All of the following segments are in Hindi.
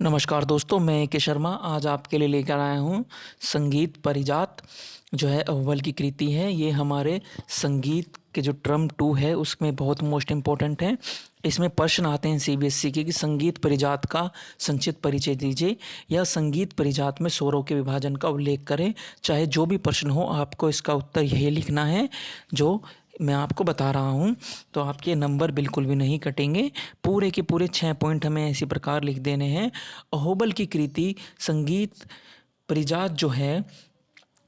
नमस्कार दोस्तों, मैं के शर्मा आज आपके लिए लेकर आया हूँ संगीत परिजात जो है अव्वल की कृति है। ये हमारे संगीत के जो टर्म 2 है उसमें बहुत मोस्ट इम्पोर्टेंट है। इसमें प्रश्न आते हैं सीबीएसई के कि संगीत परिजात का संक्षिप्त परिचय दीजिए या संगीत परिजात में स्वरों के विभाजन का उल्लेख करें। चाहे जो भी प्रश्न हो आपको इसका उत्तर यही लिखना है जो मैं आपको बता रहा हूँ। तो आपके नंबर बिल्कुल भी नहीं कटेंगे। पूरे के पूरे 6 पॉइंट हमें इसी प्रकार लिख देने हैं। अहोबल की कृति संगीत परिजात जो है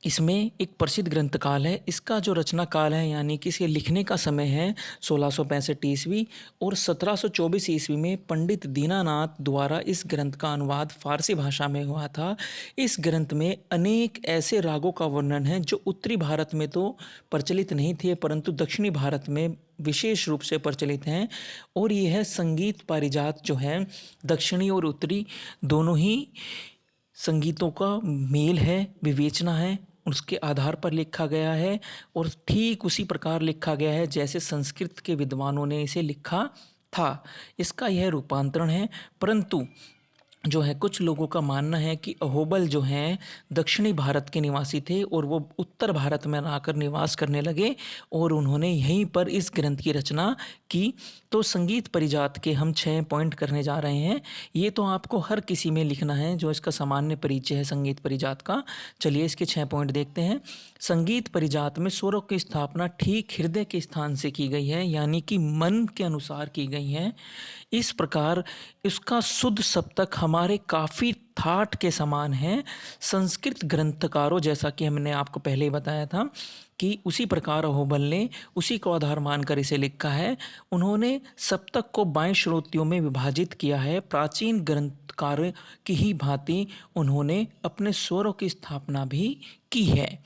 इसमें एक प्रसिद्ध ग्रंथ काल है। इसका जो रचना काल है यानी कि इसके लिखने का समय है 1665 ईस्वी और 1724 ईस्वी में पंडित दीनानाथ द्वारा इस ग्रंथ का अनुवाद फारसी भाषा में हुआ था। इस ग्रंथ में अनेक ऐसे रागों का वर्णन है जो उत्तरी भारत में तो प्रचलित नहीं थे परंतु दक्षिणी भारत में विशेष रूप से प्रचलित हैं। और यह संगीत पारिजात जो है दक्षिणी और उत्तरी दोनों ही संगीतों का मेल है, विवेचना है, उसके आधार पर लिखा गया है और ठीक उसी प्रकार लिखा गया है जैसे संस्कृत के विद्वानों ने इसे लिखा था। इसका यह रूपांतरण है। परंतु जो है कुछ लोगों का मानना है कि अहोबल जो हैं दक्षिणी भारत के निवासी थे और वो उत्तर भारत में आकर निवास करने लगे और उन्होंने यहीं पर इस ग्रंथ की रचना की। तो संगीत परिजात के हम 6 पॉइंट करने जा रहे हैं। ये तो आपको हर किसी में लिखना है जो इसका सामान्य परिचय है संगीत परिजात का। चलिए इसके 6 पॉइंट देखते हैं। संगीत परिजात में स्वरों की स्थापना ठीक हृदय के स्थान से की गई है यानी कि मन के अनुसार की गई है। इस प्रकार इसका शुद्ध सप्तक हमारे काफ़ी थाट के समान है। संस्कृत ग्रंथकारों जैसा कि हमने आपको पहले ही बताया था कि उसी प्रकार अहोबल ने उसी को आधार मानकर इसे लिखा है। उन्होंने सप्तक को 22 श्रुतियों में विभाजित किया है। प्राचीन ग्रंथकार की ही भांति उन्होंने अपने स्वरों की स्थापना भी की है।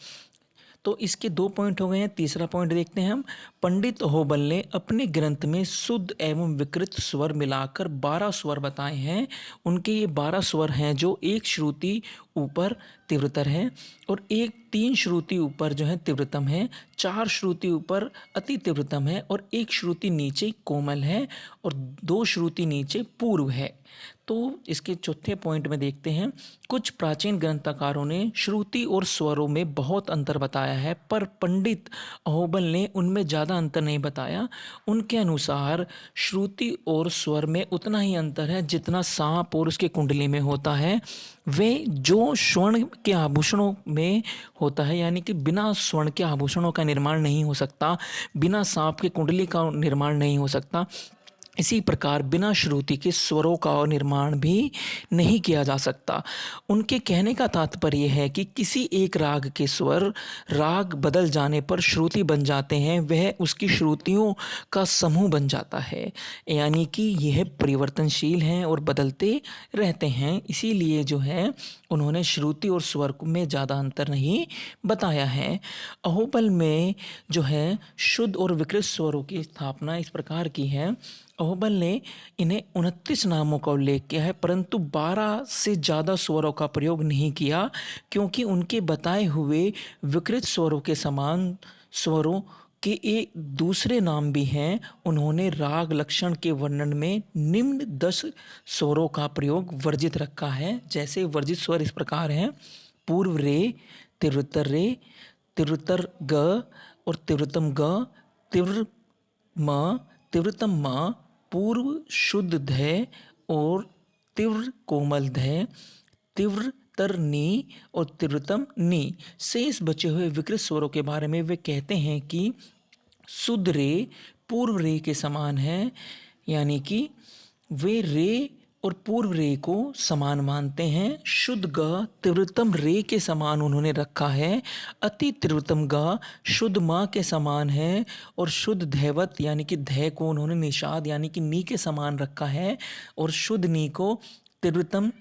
तो इसके 2 पॉइंट हो गए हैं। तीसरा पॉइंट देखते हैं हम। पंडित अहोबल ने अपने ग्रंथ में शुद्ध एवं विकृत स्वर मिलाकर 12 स्वर बताए हैं। उनके ये 12 स्वर हैं जो एक श्रुति ऊपर तीव्रतर है और एक 3 श्रुति ऊपर जो है तीव्रतम है, 4 श्रुति ऊपर अति तीव्रतम है और एक श्रुति नीचे कोमल है और 2 श्रुति नीचे पूर्व है। तो इसके चौथे पॉइंट में देखते हैं। कुछ प्राचीन ग्रंथकारों ने श्रुति और स्वरों में बहुत अंतर बताया है पर पंडित अहोबल ने उनमें ज़्यादा अंतर नहीं बताया। उनके अनुसार श्रुति और स्वर में उतना ही अंतर है जितना सांप और उसके कुंडली में होता है। वे जो स्वर्ण के आभूषणों में होता है यानी कि बिना स्वर्ण के आभूषणों का निर्माण नहीं हो सकता, बिना सांप के कुंडली का निर्माण नहीं हो सकता, इसी प्रकार बिना श्रुति के स्वरों का निर्माण भी नहीं किया जा सकता। उनके कहने का तात्पर्य है कि किसी एक राग के स्वर राग बदल जाने पर श्रुति बन जाते हैं, वह उसकी श्रुतियों का समूह बन जाता है यानी कि यह परिवर्तनशील हैं और बदलते रहते हैं। इसीलिए जो है उन्होंने श्रुति और स्वर में ज़्यादा अंतर नहीं बताया है। अहोबल में जो है शुद्ध और विकृत स्वरों की स्थापना इस प्रकार की है। अहोबल ने इन्हें 29 नामों का उल्लेख किया है परंतु 12 से ज़्यादा स्वरों का प्रयोग नहीं किया क्योंकि उनके बताए हुए विकृत स्वरों के समान स्वरों के एक दूसरे नाम भी हैं। उन्होंने राग लक्षण के वर्णन में निम्न 10 स्वरों का प्रयोग वर्जित रखा है। जैसे वर्जित स्वर इस प्रकार हैं: पूर्व रे, तीव्रतर ग और तीव्रतम ग, तीव्र म, तीव्रतम म, पूर्व शुद्ध ध और तीव्र कोमल ध, तीव्रतर नी और तीव्रतम नी। शेष बचे हुए विकृत स्वरों के बारे में वे कहते हैं कि शुद्ध रे पूर्व रे के समान है यानी कि वे रे और पूर्व रे को समान मानते हैं। शुद्ध ग तीव्रतम रे के समान उन्होंने रखा है। अति तीव्रतम ग शुद्ध म के समान है और शुद्ध धैवत यानी कि धै को उन्होंने निषाद यानी कि नी के समान रखा है और शुद्ध नी को तीव्रतम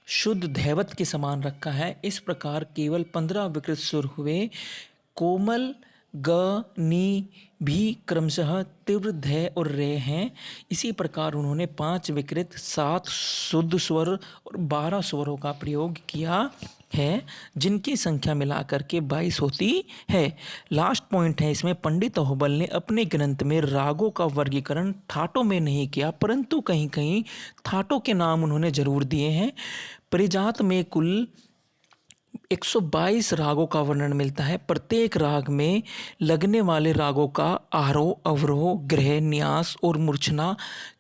शुद्ध धैवत के समान रखा है। इस प्रकार केवल 15 विकृत सुर हुए। कोमल ग नी भी क्रमशः तीव्र ध और रे हैं। इसी प्रकार उन्होंने 5 विकृत, 7 शुद्ध स्वर और 12 स्वरों का प्रयोग किया है जिनकी संख्या मिलाकर के 22 होती है। लास्ट पॉइंट है इसमें, पंडित अहोबल ने अपने ग्रंथ में रागों का वर्गीकरण ठाटों में नहीं किया, परंतु कहीं कहीं ठाटों के नाम उन्होंने जरूर दिए हैं। परिजात में कुल 122 रागों का वर्णन मिलता है। प्रत्येक राग में लगने वाले रागों का आरोह, अवरोह, ग्रह, न्यास और मूर्छना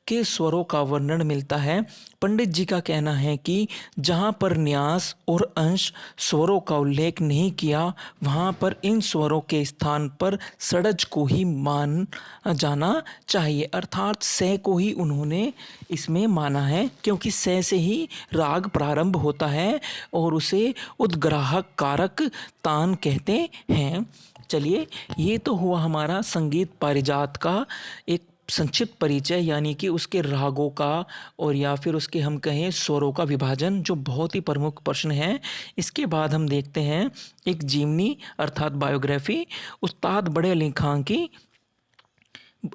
के स्वरों का वर्णन मिलता है। पंडित जी का कहना है कि जहाँ पर न्यास और अंश स्वरों का उल्लेख नहीं किया, वहाँ पर इन स्वरों के स्थान पर षड्ज को ही मान जाना चाहिए, अर्थात से को ही उन्होंने इसमें माना है, क्योंकि से ही राग प्रारंभ होता है और उसे उद्ग्राहक कारक तान कहते हैं। चलिए, ये तो हुआ हमारा संगीत पारिजात का एक संक्षिप्त परिचय, यानी कि उसके रागों का और या फिर उसके हम कहें स्वरों का विभाजन, जो बहुत ही प्रमुख प्रश्न है। इसके बाद हम देखते हैं एक जीवनी अर्थात बायोग्राफी उस्ताद बड़े अली खां की।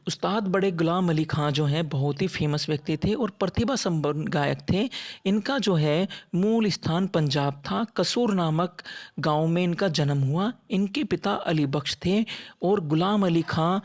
उस्ताद बड़े गुलाम अली खां जो हैं बहुत ही फेमस व्यक्ति थे और प्रतिभा संपन्न गायक थे। इनका जो है मूल स्थान पंजाब था। कसूर नामक गांव में इनका जन्म हुआ। इनके पिता अली बख्श थे और गुलाम अली खां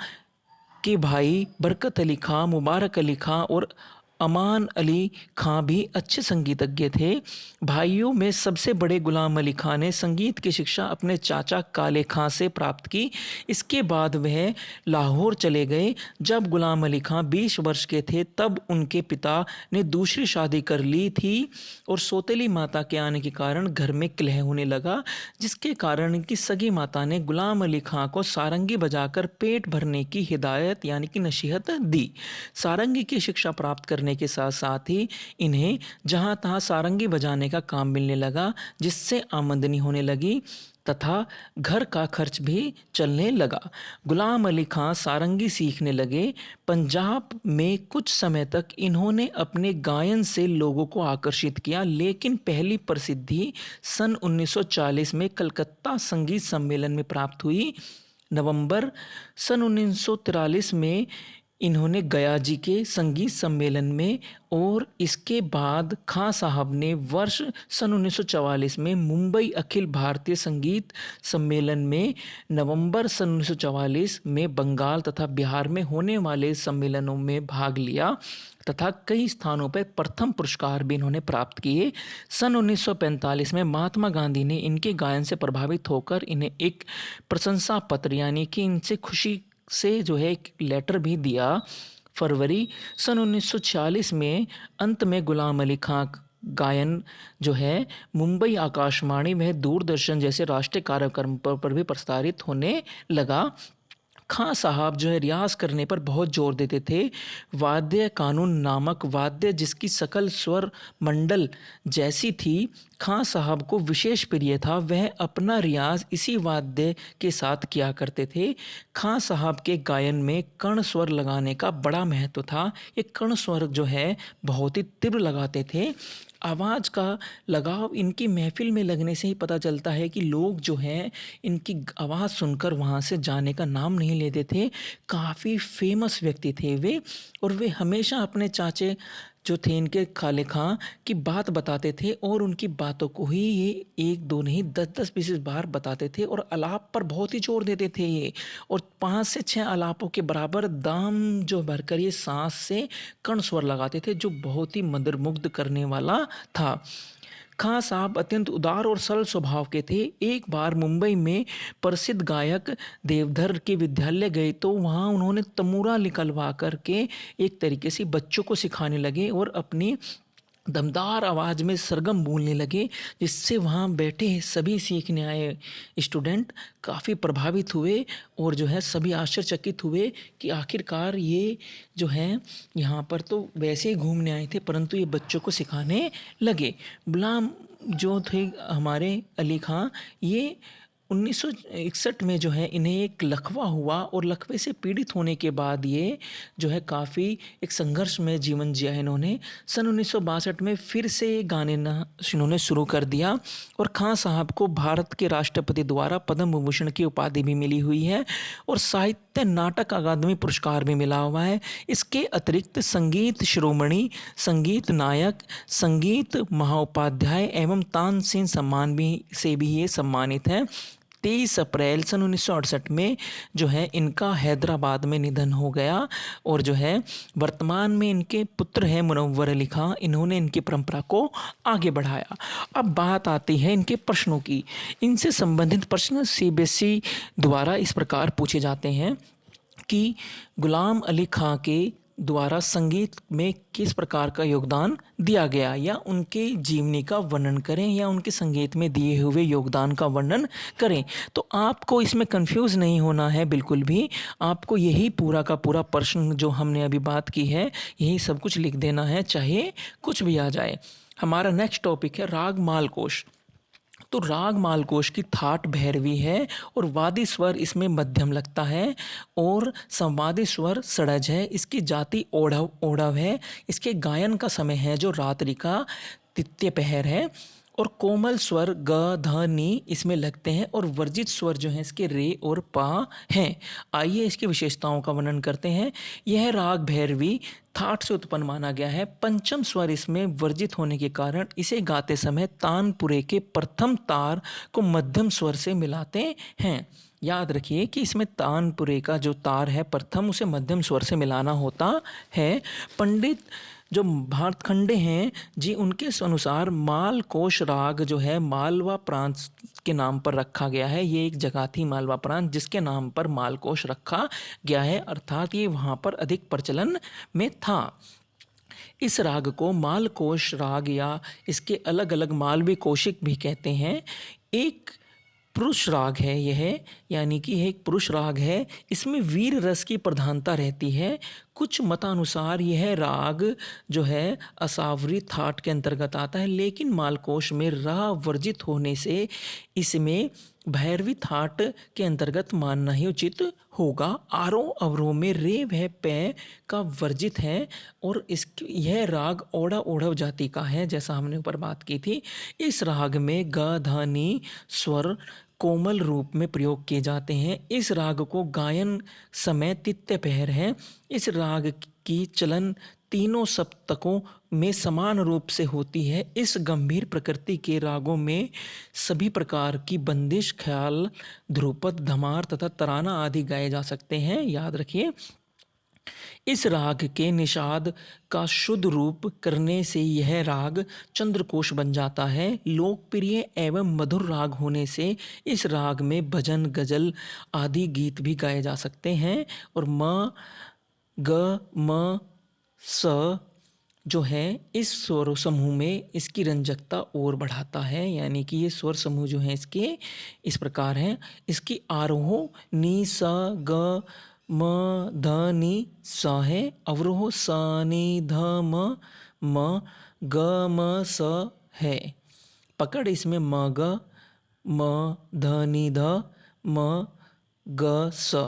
के भाई बरकत अली खां, मुबारक अली खां और अमान अली खां भी अच्छे संगीतज्ञ थे। भाइयों में सबसे बड़े गुलाम अली खां ने संगीत की शिक्षा अपने चाचा काले खां से प्राप्त की। इसके बाद वह लाहौर चले गए। जब गुलाम अली खां 20 वर्ष के थे तब उनके पिता ने दूसरी शादी कर ली थी और सौतेली माता के आने के कारण घर में कलह होने लगा, जिसके कारण इनकी सगी माता ने गुलाम अली खां को सारंगी बजाकर पेट भरने की हिदायत यानी कि नसीहत दी। सारंगी की शिक्षा प्राप्त करने के साथ साथ ही इन्हें जहां तहां सारंगी बजाने का काम मिलने लगा, जिससे आमदनी होने लगी तथा घर का खर्च भी चलने लगा। गुलाम अली खां सारंगी सीखने लगे। पंजाब में कुछ समय तक इन्होंने अपने गायन से लोगों को आकर्षित किया, लेकिन पहली प्रसिद्धि सन 1940 में कलकत्ता संगीत सम्मेलन में प्राप्त हुई। नवंबर सन 1943 में इन्होंने गया जी के संगीत सम्मेलन में और इसके बाद खां साहब ने वर्ष सन 1944 में मुंबई अखिल भारतीय संगीत सम्मेलन में, नवंबर सन 1944 में बंगाल तथा बिहार में होने वाले सम्मेलनों में भाग लिया तथा कई स्थानों पर प्रथम पुरस्कार भी इन्होंने प्राप्त किए। सन 1945 में महात्मा गांधी ने इनके गायन से प्रभावित होकर इन्हें एक प्रशंसा पत्र यानी कि इनसे खुशी से जो है एक लेटर भी दिया। फरवरी सन 1946 में अंत में गुलाम अली खां गायन जो है मुंबई आकाशवाणी में दूरदर्शन जैसे राष्ट्रीय कार्यक्रम पर भी प्रसारित होने लगा। खां साहब जो है रियाज करने पर बहुत जोर देते थे। वाद्य कानून नामक वाद्य जिसकी सकल स्वर मंडल जैसी थी, खां साहब को विशेष प्रिय था। वह अपना रियाज इसी वाद्य के साथ किया करते थे। खां साहब के गायन में कर्ण स्वर लगाने का बड़ा महत्व था। ये कर्ण स्वर जो है बहुत ही तीव्र लगाते थे। आवाज़ का लगाव इनकी महफिल में लगने से ही पता चलता है कि लोग जो हैं इनकी आवाज़ सुनकर वहाँ से जाने का नाम नहीं लेते थे। काफ़ी फेमस व्यक्ति थे वे, और वे हमेशा अपने चाचे जो थे इनके खाले खां की बात बताते थे और उनकी बातों को ही ये एक दो नहीं 10-10 बीस बार बताते थे और आलाप पर बहुत ही जोर देते थे ये, और 5 से 6 आलापों के बराबर दाम जो भरकर ये सांस से कर्ण स्वर लगाते थे, जो बहुत ही मंत्रमुग्ध करने वाला था। खां साहब अत्यंत उदार और सरल स्वभाव के थे। एक बार मुंबई में प्रसिद्ध गायक देवधर के विद्यालय गए तो वहाँ उन्होंने तमूरा निकलवा करके एक तरीके से बच्चों को सिखाने लगे और अपनी दमदार आवाज़ में सरगम बोलने लगे, जिससे वहाँ बैठे सभी सीखने आए स्टूडेंट काफ़ी प्रभावित हुए और जो है सभी आश्चर्यचकित हुए कि आखिरकार ये जो हैं यहाँ पर तो वैसे ही घूमने आए थे परंतु ये बच्चों को सिखाने लगे। गुलाम जो थे हमारे अली खां, ये 1961 में जो है इन्हें एक लकवा हुआ और लकवे से पीड़ित होने के बाद ये जो है काफ़ी एक संघर्ष में जीवन जिया इन्होंने। सन 1962 में फिर से गाने ना इन्होंने शुरू कर दिया और खां साहब को भारत के राष्ट्रपति द्वारा पद्म विभूषण की उपाधि भी मिली हुई है और साहित्य नाटक अकादमी पुरस्कार भी मिला हुआ है। इसके अतिरिक्त संगीत शिरोमणि, संगीत नायक, संगीत महाउपाध्याय एवं तानसेन सम्मान भी से भी ये सम्मानित हैं। 23 अप्रैल सन 1968 में जो है इनका हैदराबाद में निधन हो गया और जो है वर्तमान में इनके पुत्र हैं मुनव्वर अली खां, इन्होंने इनकी परंपरा को आगे बढ़ाया। अब बात आती है इनके प्रश्नों की। इनसे संबंधित प्रश्न सीबीएसई द्वारा इस प्रकार पूछे जाते हैं कि गुलाम अली खां के द्वारा संगीत में किस प्रकार का योगदान दिया गया, या उनके जीवनी का वर्णन करें या उनके संगीत में दिए हुए योगदान का वर्णन करें। तो आपको इसमें कंफ्यूज नहीं होना है बिल्कुल भी, आपको यही पूरा का पूरा प्रश्न जो हमने अभी बात की है यही सब कुछ लिख देना है, चाहे कुछ भी आ जाए। हमारा नेक्स्ट टॉपिक है राग मालकोश। तो राग मालकोश की थाट भैरवी है और वादी स्वर इसमें मध्यम लगता है और संवादी स्वर षड्ज है। इसकी जाति ओढ़व ओढ़व है। इसके गायन का समय है जो रात्रि का तृतीय पहर है और कोमल स्वर ग ध नी इसमें लगते हैं और वर्जित स्वर जो हैं इसके रे और पा हैं। आइए इसकी विशेषताओं का वर्णन करते हैं। यह राग भैरवी थाट से उत्पन्न माना गया है। पंचम स्वर इसमें वर्जित होने के कारण इसे गाते समय तानपुरे के प्रथम तार को मध्यम स्वर से मिलाते हैं। याद रखिए कि इसमें तानपुरे का जो तार है प्रथम उसे मध्यम स्वर से मिलाना होता है। पंडित जो भातखंडे हैं जी उनके अनुसार मालकोश राग जो है मालवा प्रांत के नाम पर रखा गया है। ये एक जगह थी मालवा प्रांत जिसके नाम पर मालकोश रखा गया है, अर्थात ये वहाँ पर अधिक प्रचलन में था। इस राग को मालकोश राग या इसके अलग अलग मालवी कौशिक भी कहते हैं। एक पुरुष राग है यह, यानी कि यह एक पुरुष राग है। इसमें वीर रस की प्रधानता रहती है। कुछ मतानुसार यह राग जो है असावरी थाट के अंतर्गत आता है, लेकिन मालकोश में रा वर्जित होने से इसमें भैरवी थाट के अंतर्गत मानना ही उचित होगा। आरोह अवरोह में रे वह पे का वर्जित है और यह राग ओढ़ा ओढ़व जाति का है, जैसा हमने ऊपर बात की थी। इस राग में ग ध नी स्वर कोमल रूप में प्रयोग किए जाते हैं। इस राग को गायन समय तृतीय पहर है। इस राग की चलन तीनों सप्तकों में समान रूप से होती है। इस गंभीर प्रकृति के रागों में सभी प्रकार की बंदिश, ख्याल, ध्रुपद, धमार तथा तराना आदि गाए जा सकते हैं। याद रखिए, इस राग के निषाद का शुद्ध रूप करने से यह राग चंद्रकोश बन जाता है। लोकप्रिय एवं मधुर राग होने से इस राग में भजन, गजल आदि गीत भी गाए जा सकते हैं। और म ग म स जो है इस स्वर समूह में इसकी रंजकता और बढ़ाता है, यानी कि ये स्वर समूह जो हैं इसके इस प्रकार हैं। इसकी आरोह नी स ग म ध नी स है, अवरोह स नी ध म ग म स है। पकड़ इसमें म ग म ध नी ध म ग स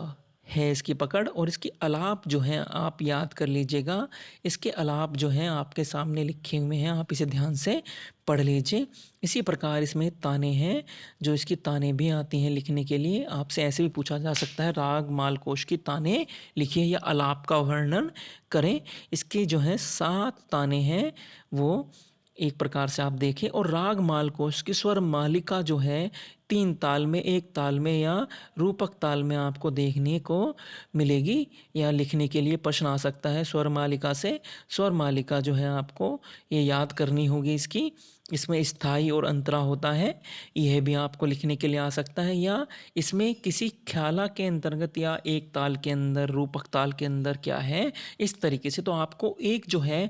है इसकी पकड़। और इसकी अलाप जो है आप याद कर लीजिएगा। इसके अलाप जो हैं आपके सामने लिखे हुए हैं, आप इसे ध्यान से पढ़ लीजिए। इसी प्रकार इसमें ताने हैं, जो इसकी ताने भी आती हैं लिखने के लिए। आपसे ऐसे भी पूछा जा सकता है राग मालकोश की ताने लिखिए या अलाप का वर्णन करें। इसके जो है 7 ताने हैं, वो एक प्रकार से आप देखें। और राग मालकोश की स्वर मालिका जो है 3 ताल में, 1 ताल में या रूपक ताल में आपको देखने को मिलेगी, या लिखने के लिए प्रश्न आ सकता है स्वर मालिका से। स्वर मालिका जो है आपको ये याद करनी होगी इसकी। इसमें स्थाई और अंतरा होता है, यह भी आपको लिखने के लिए आ सकता है। या इसमें किसी ख्याला के अंतर्गत या एक ताल के अंदर, रूपक ताल के अंदर क्या है, इस तरीके से। तो आपको एक जो है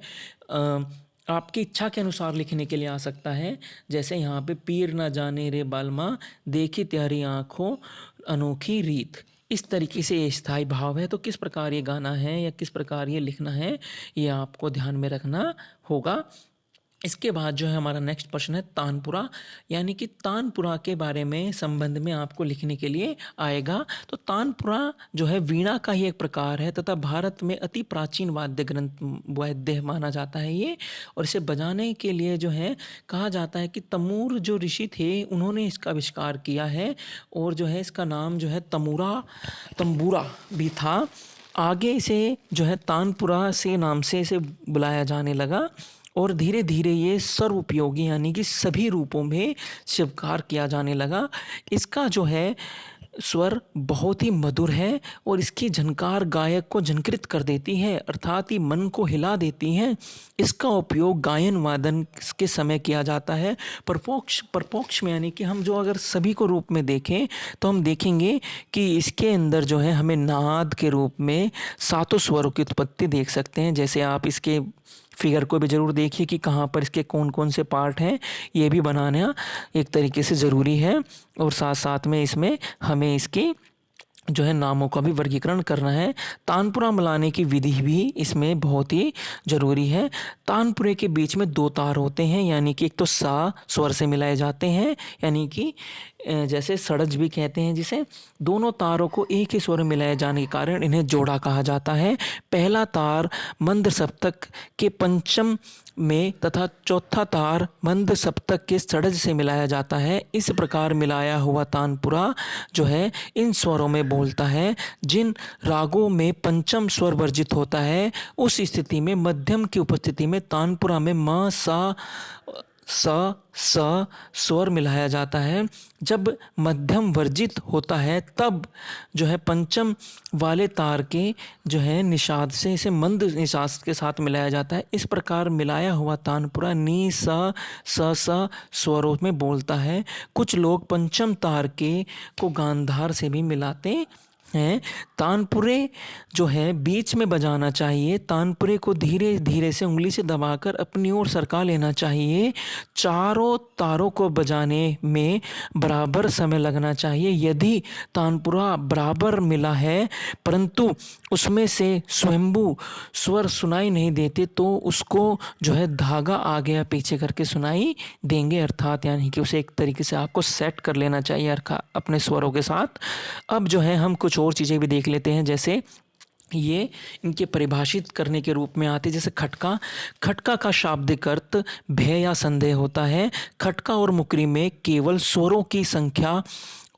आपकी इच्छा के अनुसार लिखने के लिए आ सकता है। जैसे यहाँ पे पीर ना जाने रे बालमा देखी त्यारी आँखों अनोखी रीत, इस तरीके से ये स्थाई भाव है। तो किस प्रकार ये गाना है या किस प्रकार ये लिखना है, ये आपको ध्यान में रखना होगा। इसके बाद जो है हमारा नेक्स्ट प्रश्न है तानपुरा, यानी कि तानपुरा के बारे में संबंध में आपको लिखने के लिए आएगा। तो तानपुरा जो है वीणा का ही एक प्रकार है तथा भारत में अति प्राचीन वाद्य माना जाता है ये। और इसे बजाने के लिए जो है कहा जाता है कि तमूर जो ऋषि थे उन्होंने इसका आविष्कार किया है, और जो है इसका नाम जो है तंबूरा भी था। आगे इसे जो है तानपुरा से नाम से इसे बुलाया जाने लगा, और धीरे धीरे ये सर्व उपयोगी यानी कि सभी रूपों में स्वीकार किया जाने लगा। इसका जो है स्वर बहुत ही मधुर है, और इसकी झनकार गायक को झंकृत कर देती है, अर्थात ही मन को हिला देती है। इसका उपयोग गायन वादन के समय किया जाता है। परपोक्ष में यानी कि हम जो अगर सभी को रूप में देखें तो हम देखेंगे कि इसके अंदर जो है हमें नाद के रूप में सातों स्वरों की उत्पत्ति देख सकते हैं। जैसे आप इसके फिगर को भी ज़रूर देखिए कि कहाँ पर इसके कौन कौन से पार्ट हैं, ये भी बनाना एक तरीके से ज़रूरी है। और साथ साथ में इसमें हमें इसकी जो है नामों का भी वर्गीकरण करना है। तानपुरा मिलाने की विधि भी इसमें बहुत ही ज़रूरी है। तानपुरे के बीच में दो तार होते हैं, यानी कि एक तो सा स्वर से मिलाए जाते हैं, यानी कि जैसे सड़ज भी कहते हैं जिसे। दोनों तारों को एक ही स्वर में मिलाए जाने के कारण इन्हें जोड़ा कहा जाता है। पहला तार मंद सप्तक के पंचम में तथा चौथा तार मंद सप्तक के सड़ज से मिलाया जाता है। इस प्रकार मिलाया हुआ तानपुरा जो है इन स्वरों में बोलता है। जिन रागों में पंचम स्वर वर्जित होता है उस स्थिति में मध्यम की उपस्थिति में तानपुरा में म स स्वर मिलाया जाता है। जब मध्यम वर्जित होता है तब जो है पंचम वाले तार के जो है निषाद से इसे मंद निषाद के साथ मिलाया जाता है। इस प्रकार मिलाया हुआ तानपुरा नी स स्वरों में बोलता है। कुछ लोग पंचम तार के को गांधार से भी मिलाते हैं। तानपुरे जो है बीच में बजाना चाहिए। तानपुरे को धीरे धीरे से उंगली से दबाकर अपनी ओर सरका लेना चाहिए। चारों तारों को बजाने में बराबर समय लगना चाहिए। यदि तानपुरा बराबर मिला है परंतु उसमें से स्वयंभू स्वर सुनाई नहीं देते तो उसको जो है धागा आगे या पीछे करके सुनाई देंगे, अर्थात यानी कि उसे एक तरीके से आपको सेट कर लेना चाहिए अपने स्वरों के साथ। अब जो है हम कुछ और चीज़ें भी देख लेते हैं, जैसे ये इनके परिभाषित करने के रूप में आते हैं। जैसे खटका का शाब्दिक अर्थ भय या संदेह होता है। खटका और मुकरी में केवल स्वरों की संख्या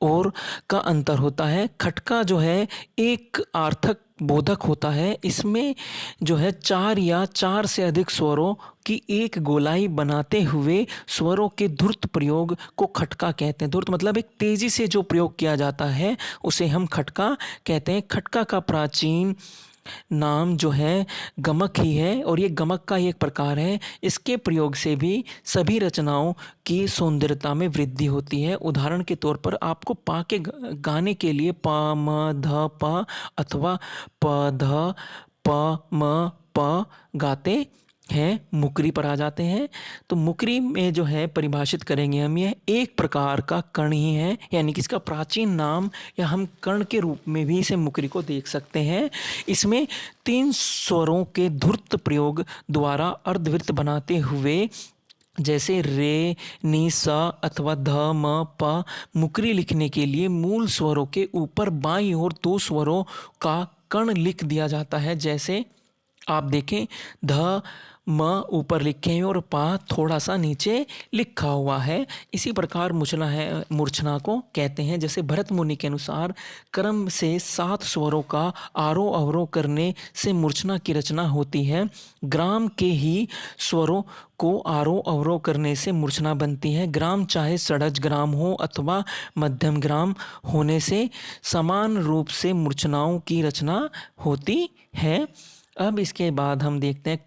और का अंतर होता है। खटका जो है एक आर्थक बोधक होता है। इसमें जो है चार या चार से अधिक स्वरों की एक गोलाई बनाते हुए स्वरों के धुर्त प्रयोग को खटका कहते हैं। धुर्त मतलब एक तेजी से जो प्रयोग किया जाता है उसे हम खटका कहते हैं। खटका का प्राचीन नाम जो है गमक ही है, और ये गमक का ही एक प्रकार है। इसके प्रयोग से भी सभी रचनाओं की सौंदर्यता में वृद्धि होती है। उदाहरण के तौर पर आपको पा के गाने के लिए प म ध प अथवा प ध प म प गाते हैं, मुकरी पर आ जाते हैं। तो मुकरी में जो है परिभाषित करेंगे हम, यह एक प्रकार का कर्ण ही है, यानी कि इसका प्राचीन नाम या हम कर्ण के रूप में भी इसे मुकरी को देख सकते हैं। इसमें तीन स्वरों के धुर्त प्रयोग द्वारा अर्धवृत्त बनाते हुए जैसे रे नी सा अथवा ध म प मुकरी लिखने के लिए मूल स्वरों के ऊपर बाईं ओर दो स्वरों का कर्ण लिख दिया जाता है। जैसे आप देखें ध म ऊपर लिखे हैं और पा थोड़ा सा नीचे लिखा हुआ है। इसी प्रकार मूर्छना को कहते हैं। जैसे भरत मुनि के अनुसार क्रम से 7 स्वरों का आरोह अवरोह करने से मूर्छना की रचना होती है। ग्राम के ही स्वरों को आरोह अवरोह करने से मूर्छना बनती है। ग्राम चाहे षड्ज ग्राम हो अथवा मध्यम ग्राम होने से समान रूप से मूर्छनाओं की रचना होती है। अब इसके बाद हम देखते हैं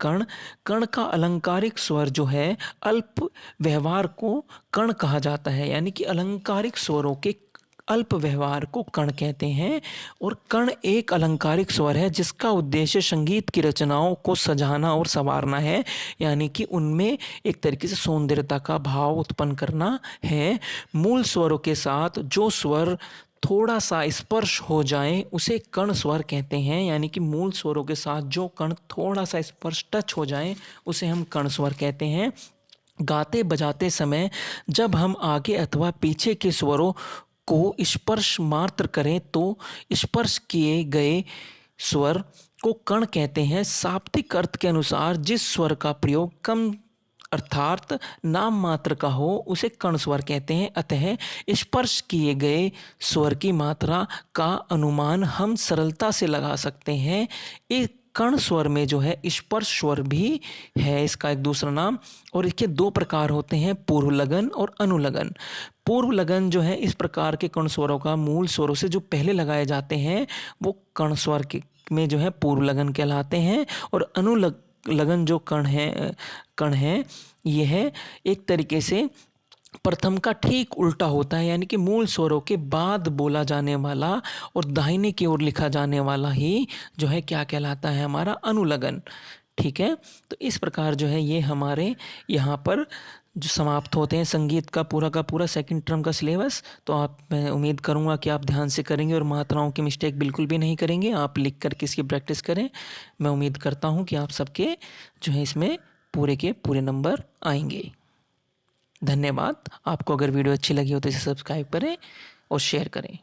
कर्ण का अलंकारिक स्वर जो है अल्प व्यवहार को कर्ण कहा जाता है, यानी कि अलंकारिक स्वरों के अल्प व्यवहार को कर्ण कहते हैं। और कर्ण एक अलंकारिक स्वर है जिसका उद्देश्य संगीत की रचनाओं को सजाना और संवारना है, यानी कि उनमें एक तरीके से सौंदर्यता का भाव उत्पन्न करना है। मूल स्वरों के साथ जो स्वर थोड़ा सा स्पर्श हो जाए उसे कर्ण स्वर कहते हैं, यानी कि मूल स्वरों के साथ जो कर्ण थोड़ा सा स्पर्श टच हो जाए उसे हम कर्ण स्वर कहते हैं। गाते बजाते समय जब हम आगे अथवा पीछे के स्वरों को स्पर्श मात्र करें तो स्पर्श किए गए स्वर को कण कहते हैं। शाब्दिक अर्थ के अनुसार जिस स्वर का प्रयोग कम अर्थात नाम मात्र का हो उसे कण स्वर कहते हैं। अतः स्पर्श किए गए स्वर की मात्रा का अनुमान हम सरलता से लगा सकते हैं। इस कण स्वर में जो है स्पर्श स्वर भी है इसका एक दूसरा नाम। और इसके दो प्रकार होते हैं, पूर्व लगन और अनुलगन। पूर्व लगन जो है इस प्रकार के कण स्वरों का मूल स्वरों से जो पहले लगाए जाते हैं वो कण स्वर के में जो है पूर्व लगन कहलाते हैं। और अनुलगन जो कण है यह एक तरीके से प्रथम का ठीक उल्टा होता है, यानी कि मूल स्वरों के बाद बोला जाने वाला और दाहिने की ओर लिखा जाने वाला ही जो है क्या कहलाता है, हमारा अनुलगन। ठीक है, तो इस प्रकार जो है ये हमारे यहाँ पर जो समाप्त होते हैं संगीत का पूरा सेकंड टर्म का सिलेबस। तो मैं उम्मीद करूँगा कि आप ध्यान से करेंगे और मात्राओं की मिस्टेक बिल्कुल भी नहीं करेंगे। आप लिख कर इसकी प्रैक्टिस करें। मैं उम्मीद करता हूँ कि आप सबके जो है इसमें पूरे के पूरे नंबर आएंगे। धन्यवाद। आपको अगर वीडियो अच्छी लगी हो तो इसे सब्सक्राइब करें और शेयर करें।